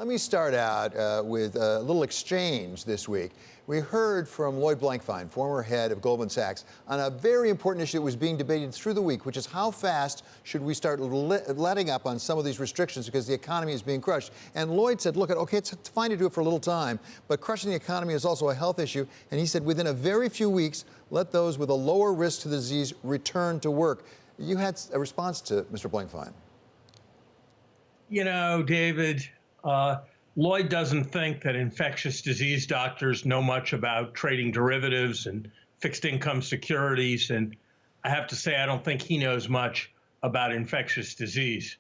Let me start out with a little exchange this week. We heard from Lloyd Blankfein, former head of Goldman Sachs, on a very important issue that was being debated through the week, which is how fast should we start letting up on some of these restrictions because the economy is being crushed. And Lloyd said, look, okay, it's fine to do it for a little time, but crushing the economy is also a health issue. And he said within a very few weeks, let those with a lower risk to the disease return to work. You had a response to Mr. Blankfein. You know, David, Lloyd doesn't think that infectious disease doctors know much about trading derivatives and fixed income securities. And I have to say, I don't think he knows much about infectious disease.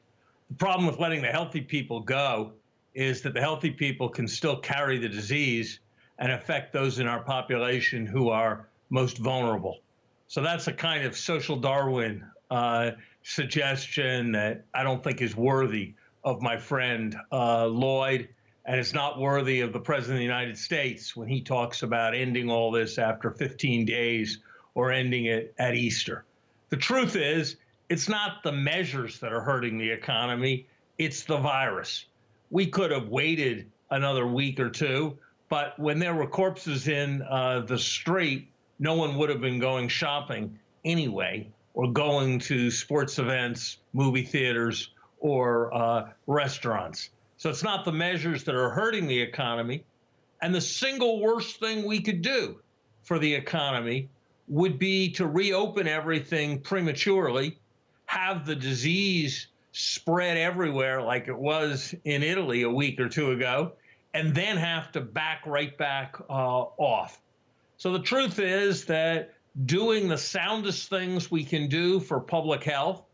The problem with letting the healthy people go is that the healthy people can still carry the disease and affect those in our population who are most vulnerable. So that's a kind of social Darwin suggestion that I don't think is worthy of my friend Lloyd, and it's not worthy of the President of the United States when he talks about ending all this after 15 days or ending it at Easter. The truth is, it's not the measures that are hurting the economy, it's the virus. We could have waited another week or two, but when there were corpses in the street, no one would have been going shopping anyway, or going to sports events, movie theaters, or restaurants. So it's not the measures that are hurting the economy. And the single worst thing we could do for the economy would be to reopen everything prematurely, have the disease spread everywhere like it was in Italy a week or two ago, and then have to back right back off. So the truth is that doing the soundest things we can do for public health,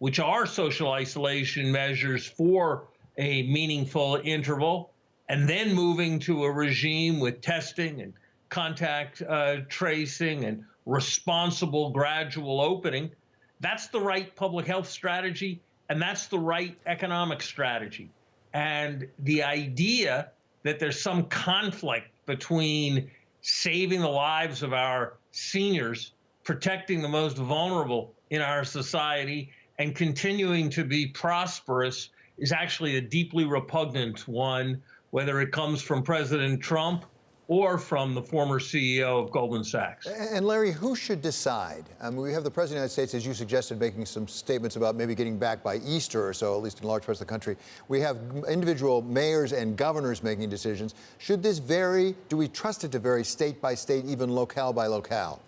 which are social isolation measures for a meaningful interval, and then moving to a regime with testing and contact tracing and responsible gradual opening, that's the right public health strategy, and that's the right economic strategy. And the idea that there's some conflict between saving the lives of our seniors, protecting the most vulnerable in our society, and continuing to be prosperous is actually a deeply repugnant one, whether it comes from President Trump or from the former CEO of Goldman Sachs. And Larry, who should decide? We have the President of the United States, as you suggested, making some statements about maybe getting back by Easter or so, at least in large parts of the country. We have individual mayors and governors making decisions. Should this vary? Do we trust it to vary state by state, even locale by locale?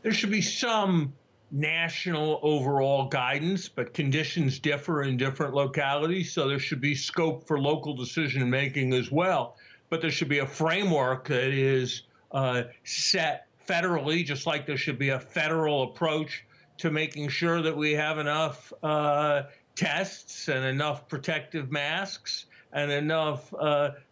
There should be some national overall guidance, but conditions differ in different localities, so there should be scope for local decision making as well. But there should be a framework that is set federally, just like there should be a federal approach to making sure that we have enough tests and enough protective masks and enough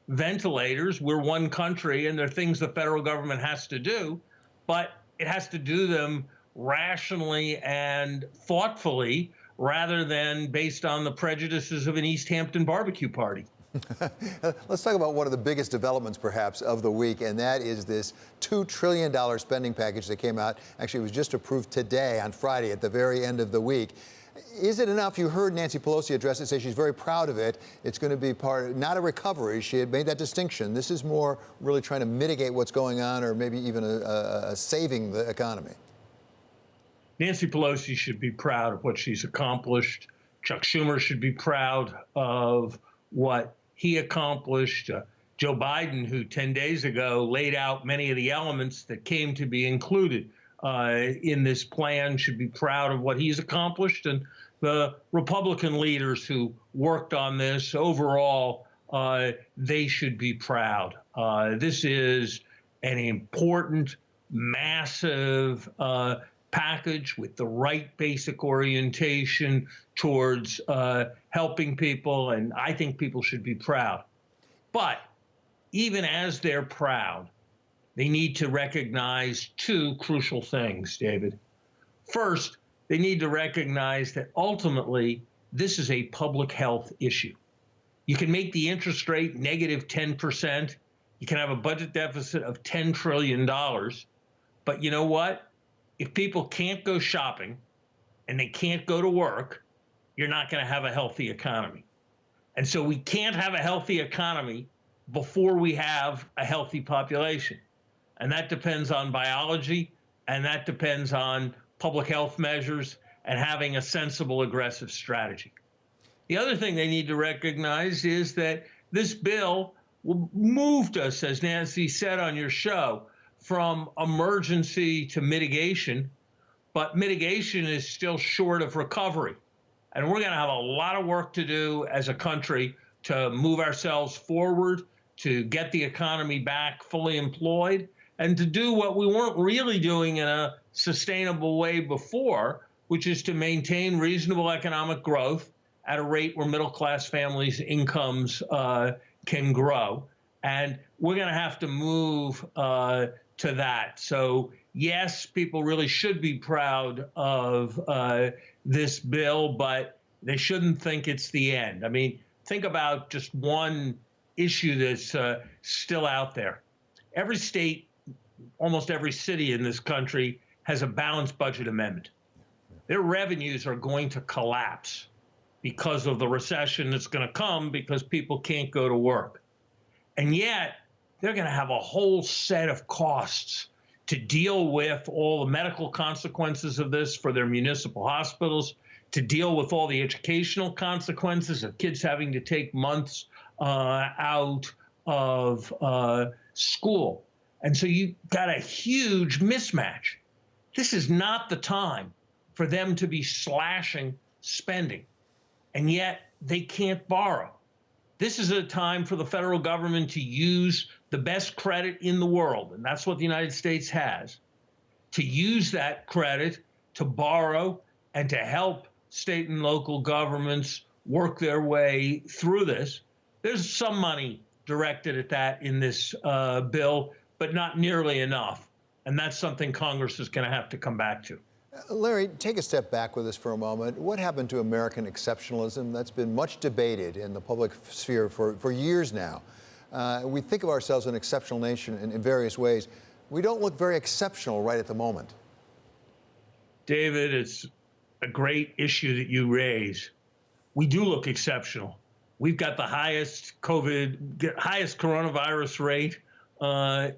ventilators. We're one country, and there are things the federal government has to do, but it has to do them rationally and thoughtfully, rather than based on the prejudices of an East Hampton barbecue party. Let's talk about one of the biggest developments, perhaps, of the week, and that is this $2 trillion spending package that came out. Actually, it was just approved today on Friday at the very end of the week. Is it enough? You heard Nancy Pelosi address it, say she's very proud of it. It's going to be not a recovery. She had made that distinction. This is more really trying to mitigate what's going on, or maybe even saving the economy. Nancy Pelosi should be proud of what she's accomplished. Chuck Schumer should be proud of what he accomplished. Joe Biden, who 10 days ago laid out many of the elements that came to be included in this plan, should be proud of what he's accomplished. And the Republican leaders who worked on this overall, they should be proud. This is an important, massive package with the right basic orientation towards helping people, and I think people should be proud. But even as they're proud, they need to recognize two crucial things, David. First, they need to recognize that ultimately this is a public health issue. You can make the interest rate negative 10%. You can have a budget deficit of $10 trillion. But you know what? If people can't go shopping and they can't go to work, you're not going to have a healthy economy. And so we can't have a healthy economy before we have a healthy population. And that depends on biology, and that depends on public health measures and having a sensible, aggressive strategy. The other thing they need to recognize is that this bill moved us, as Nancy said on your show, from emergency to mitigation, but mitigation is still short of recovery. And we're going to have a lot of work to do as a country to move ourselves forward, to get the economy back fully employed, and to do what we weren't really doing in a sustainable way before, which is to maintain reasonable economic growth at a rate where middle-class families' incomes can grow. And we're going to have to move to that. So, yes, people really should be proud of this bill, but they shouldn't think it's the end. I mean, think about just one issue that's still out there. Every state, almost every city in this country has a balanced budget amendment. Their revenues are going to collapse because of the recession that's going to come because people can't go to work. And yet, they're going to have a whole set of costs to deal with all the medical consequences of this for their municipal hospitals, to deal with all the educational consequences of kids having to take months out of school. And so you've got a huge mismatch. This is not the time for them to be slashing spending, and yet they can't borrow. This is a time for the federal government to use the best credit in the world, and that's what the United States has, to use that credit to borrow and to help state and local governments work their way through this. There's some money directed at that in this bill, but not nearly enough. And that's something Congress is going to have to come back to. Larry, take a step back with us for a moment. What happened to American exceptionalism? That's been much debated in the public sphere for years now. We think of ourselves as an exceptional nation in various ways. We don't look very exceptional right at the moment. David, it's a great issue that you raise. We do look exceptional. We've got the highest coronavirus rate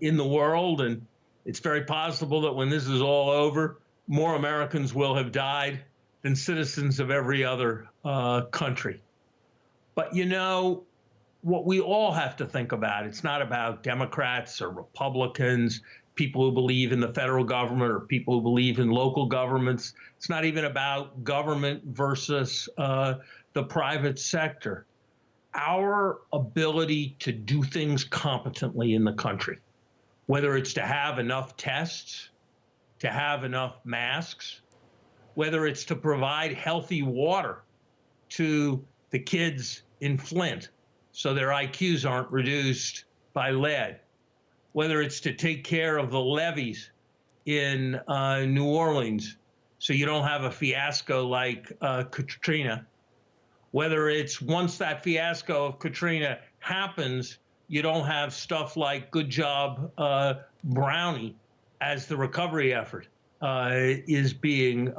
in the world, and it's very possible that when this is all over, more Americans will have died than citizens of every other country. But you know, what we all have to think about, it's not about Democrats or Republicans, people who believe in the federal government or people who believe in local governments. It's not even about government versus the private sector. Our ability to do things competently in the country, whether it's to have enough tests, to have enough masks, whether it's to provide healthy water to the kids in Flint so their IQs aren't reduced by lead, whether it's to take care of the levees in New Orleans so you don't have a fiasco like Katrina, whether it's once that fiasco of Katrina happens, you don't have stuff like Good Job Brownie as the recovery effort is being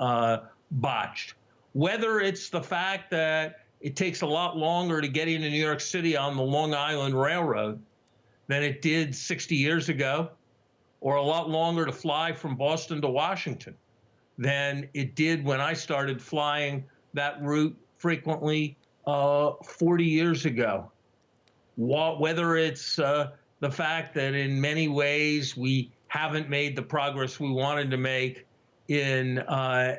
botched. Whether it's the fact that it takes a lot longer to get into New York City on the Long Island Railroad than it did 60 years ago, or a lot longer to fly from Boston to Washington than it did when I started flying that route frequently 40 years ago. Whether it's the fact that in many ways we haven't made the progress we wanted to make in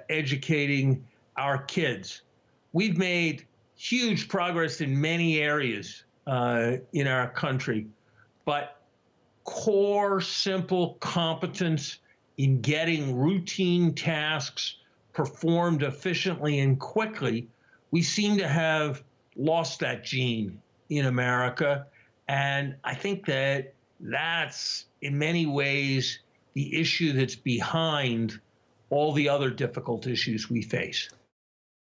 educating our kids. We've made huge progress in many areas in our country, but core, simple competence in getting routine tasks performed efficiently and quickly, we seem to have lost that gene in America. And I think that that's, in many ways, the issue that's behind all the other difficult issues we face.